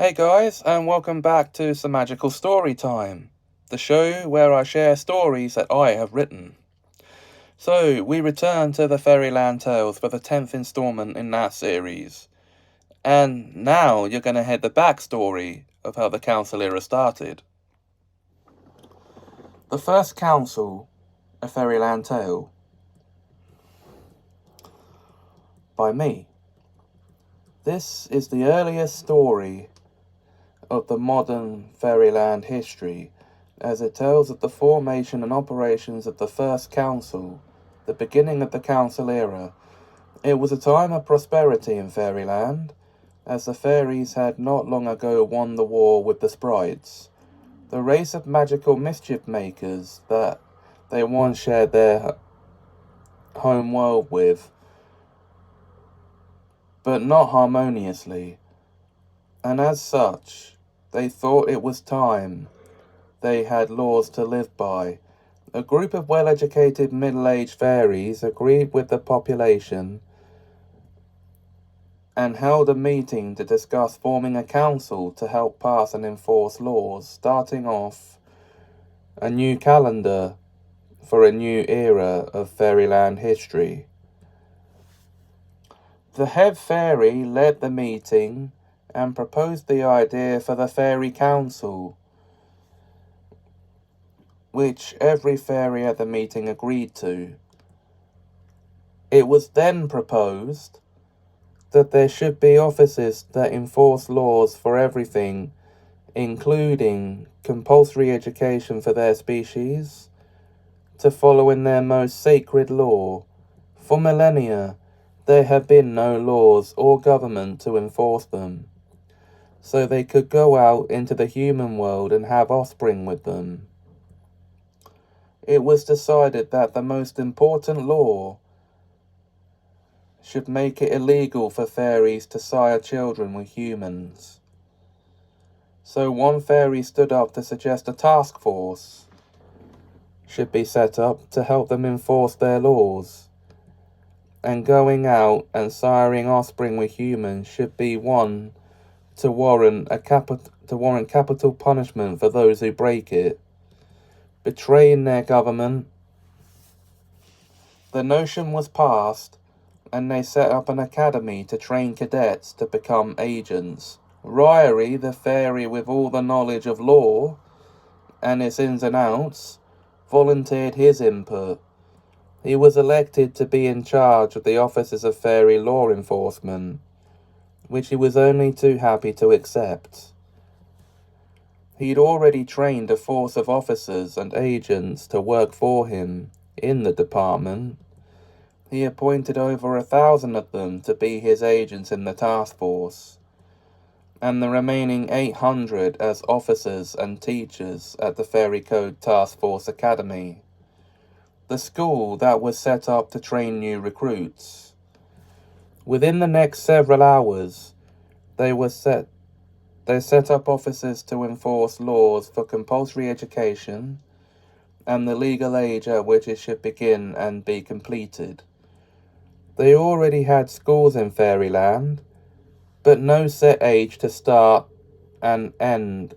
Hey guys, and welcome back to some Magical Story Time, the show where I share stories that I have written. So, we return to the Fairyland Tales for the 10th installment in that series. And now you're going to hear the backstory of how the Council era started. The first Council, a Fairyland Tale. By me. This is the earliest story of the modern Fairyland history, as it tells of the formation and operations of the first council, the beginning of the council era. It was a time of prosperity in Fairyland, as the fairies had not long ago won the war with the sprites, the race of magical mischief makers that they once shared their home world with, but not harmoniously, and as such, they thought it was time they had laws to live by. A group of well-educated middle-aged fairies agreed with the population and held a meeting to discuss forming a council to help pass and enforce laws, starting off a new calendar for a new era of Fairyland history. The head fairy led the meeting and proposed the idea for the fairy council, which every fairy at the meeting agreed to. It was then proposed that there should be offices that enforce laws for everything, including compulsory education for their species, to follow in their most sacred law. For millennia, there had been no laws or government to enforce them, so they could go out into the human world and have offspring with them. It was decided that the most important law should make it illegal for fairies to sire children with humans. So one fairy stood up to suggest a task force should be set up to help them enforce their laws, and going out and siring offspring with humans should be one to warrant capital punishment for those who break it, betraying their government. The notion was passed, and they set up an academy to train cadets to become agents. Ryrie, the fairy with all the knowledge of law and its ins and outs, volunteered his input. He was elected to be in charge of the offices of fairy law enforcement, which he was only too happy to accept. He'd already trained a force of officers and agents to work for him in the department. He appointed over 1,000 of them to be his agents in the task force, and the remaining 800 as officers and teachers at the Fairy Code Task Force Academy, the school that was set up to train new recruits. Within the next several hours, they set up officers to enforce laws for compulsory education and the legal age at which it should begin and be completed. They already had schools in Fairyland, but no set age to start and end.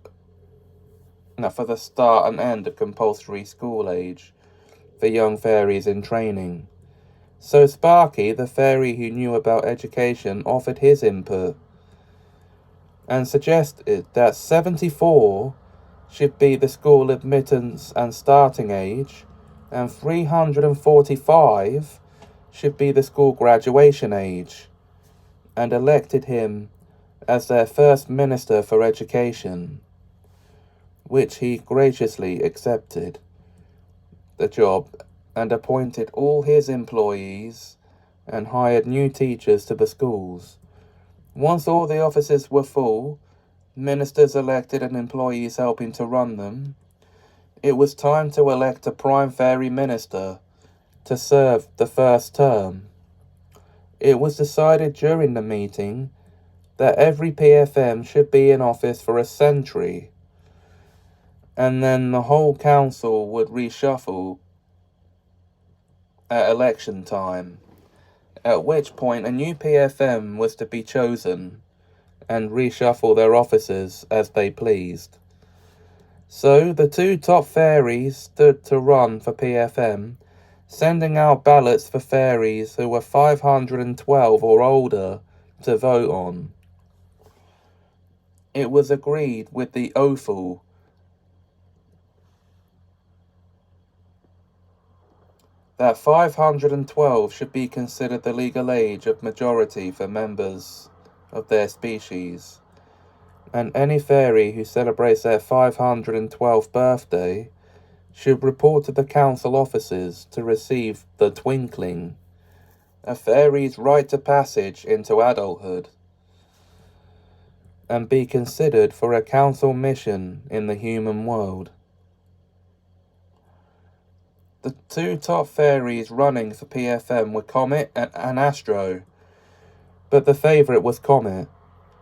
For the start and end of compulsory school age for young fairies in training. So Sparky, the fairy who knew about education, offered his input and suggested that 74 should be the school admittance and starting age, and 345 should be the school graduation age, and elected him as their first Minister for Education, which he graciously accepted the job and appointed all his employees and hired new teachers to the schools. Once all the offices were full, ministers elected and employees helping to run them, it was time to elect a prime fairy minister to serve the first term. It was decided during the meeting that every PFM should be in office for a century, and then the whole council would reshuffle at election time, at which point a new PFM was to be chosen, and reshuffle their officers as they pleased. So the two top fairies stood to run for PFM, sending out ballots for fairies who were 512 or older to vote on. It was agreed with the Ophel that 512 should be considered the legal age of majority for members of their species, and any fairy who celebrates their 512th birthday should report to the council offices to receive the twinkling, a fairy's rite of passage into adulthood, and be considered for a council mission in the human world. The two top fairies running for PFM were Comet and Astro, but the favourite was Comet,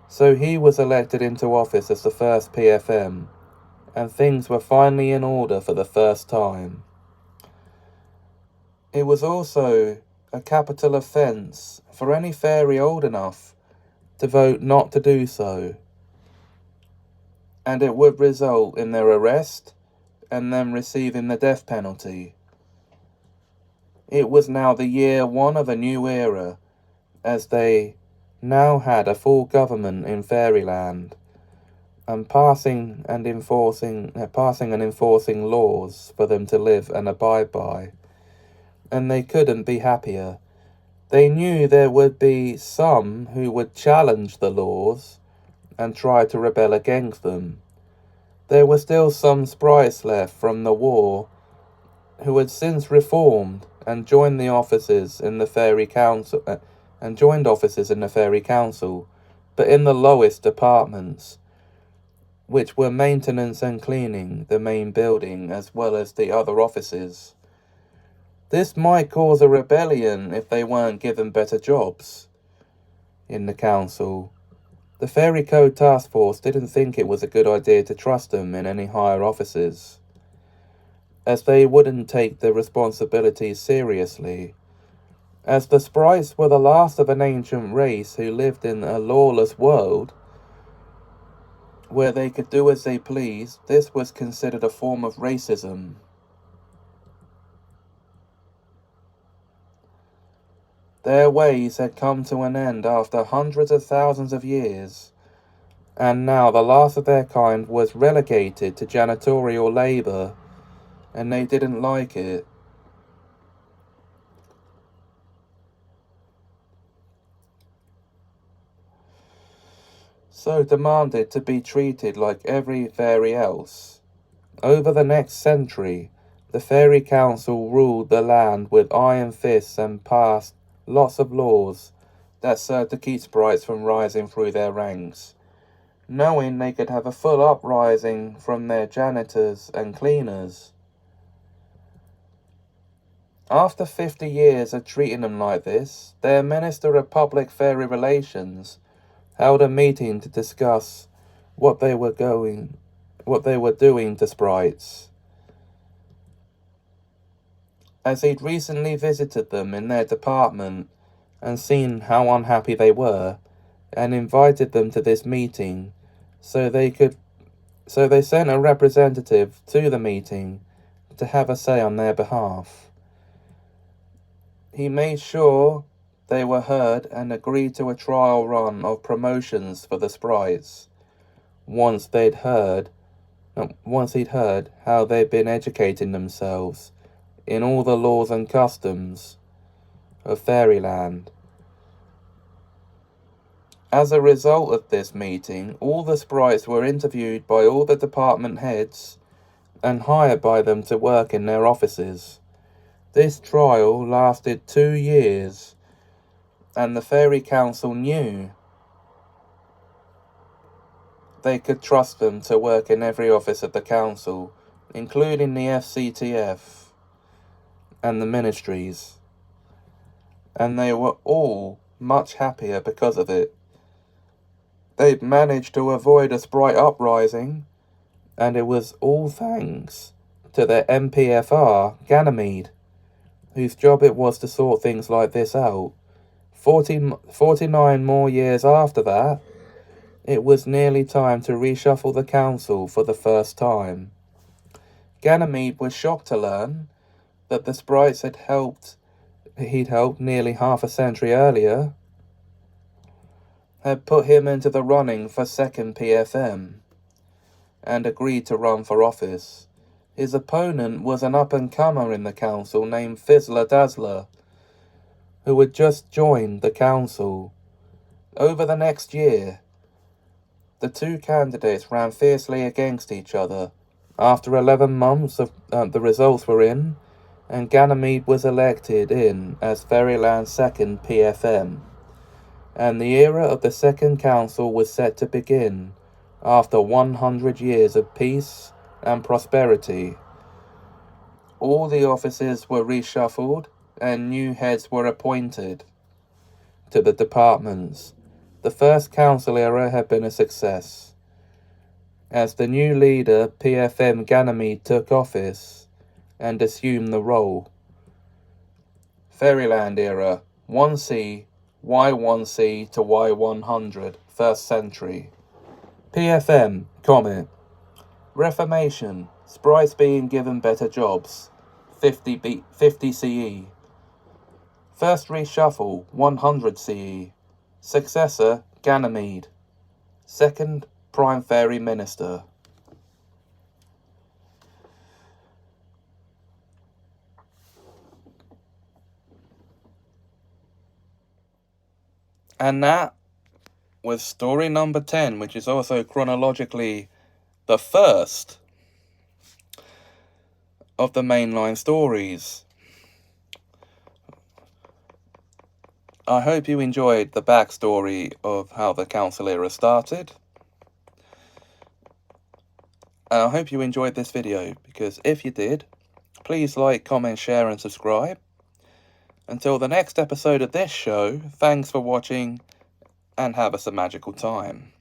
so he was elected into office as the first PFM, and things were finally in order for the first time. It was also a capital offence for any fairy old enough to vote not to do so, and it would result in their arrest and them receiving the death penalty. It was now the year 1 of a new era, as they now had a full government in Fairyland, and passing and enforcing laws for them to live and abide by, and they couldn't be happier. They knew there would be some who would challenge the laws and try to rebel against them. There were still some sprites left from the war who had since reformed and joined offices in the Fairy Council, but in the lowest departments, which were maintenance and cleaning the main building as well as the other offices. This might cause a rebellion if they weren't given better jobs in the council. The Fairy Code Task Force didn't think it was a good idea to trust them in any higher offices, as they wouldn't take the responsibilities seriously. As the sprites were the last of an ancient race who lived in a lawless world, where they could do as they pleased, this was considered a form of racism. Their ways had come to an end after hundreds of thousands of years, and now the last of their kind was relegated to janitorial labour, and they didn't like it. So demanded to be treated like every fairy else. Over the next century, the Fairy Council ruled the land with iron fists and passed lots of laws that served to keep sprites from rising through their ranks, knowing they could have a full uprising from their janitors and cleaners. After 50 years of treating them like this, their Minister of Public Fairy Relations held a meeting to discuss what they were doing to sprites, as he'd recently visited them in their department and seen how unhappy they were, and invited them to this meeting. So they sent a representative to the meeting to have a say on their behalf. He made sure they were heard and agreed to a trial run of promotions for the sprites, once he'd heard how they'd been educating themselves in all the laws and customs of Fairyland. As a result of this meeting, all the sprites were interviewed by all the department heads and hired by them to work in their offices. This trial lasted 2 years, and the Fairy Council knew they could trust them to work in every office of the council, including the FCTF and the ministries, and they were all much happier because of it. They'd managed to avoid a sprite uprising, and it was all thanks to their MPFR, Ganymede, whose job it was to sort things like this out. 49 more years after that, it was nearly time to reshuffle the council for the first time. Ganymede was shocked to learn that the sprites he'd helped nearly half a century earlier had put him into the running for second PFM and agreed to run for office. His opponent was an up-and-comer in the council named Fizzler Dazzler, who had just joined the council. Over the next year, the two candidates ran fiercely against each other. After 11 months, the results were in, and Ganymede was elected in as Fairyland's second PFM. And the era of the second council was set to begin after 100 years of peace and prosperity. All the offices were reshuffled and new heads were appointed to the departments. The first council era had been a success. As the new leader, PFM Ganymede took office and assumed the role. Fairyland era, 1C, Y1C to Y100, 1st century. PFM, comment. Reformation, sprites being given better jobs, 50 CE. First reshuffle, 100 CE. Successor, Ganymede. Second, Prime Fairy Minister. And that was story number 10, which is also chronologically the first of the mainline stories. I hope you enjoyed the backstory of how the council era started. And I hope you enjoyed this video, because if you did, please like, comment, share and subscribe. Until the next episode of this show, thanks for watching and have us a magical time.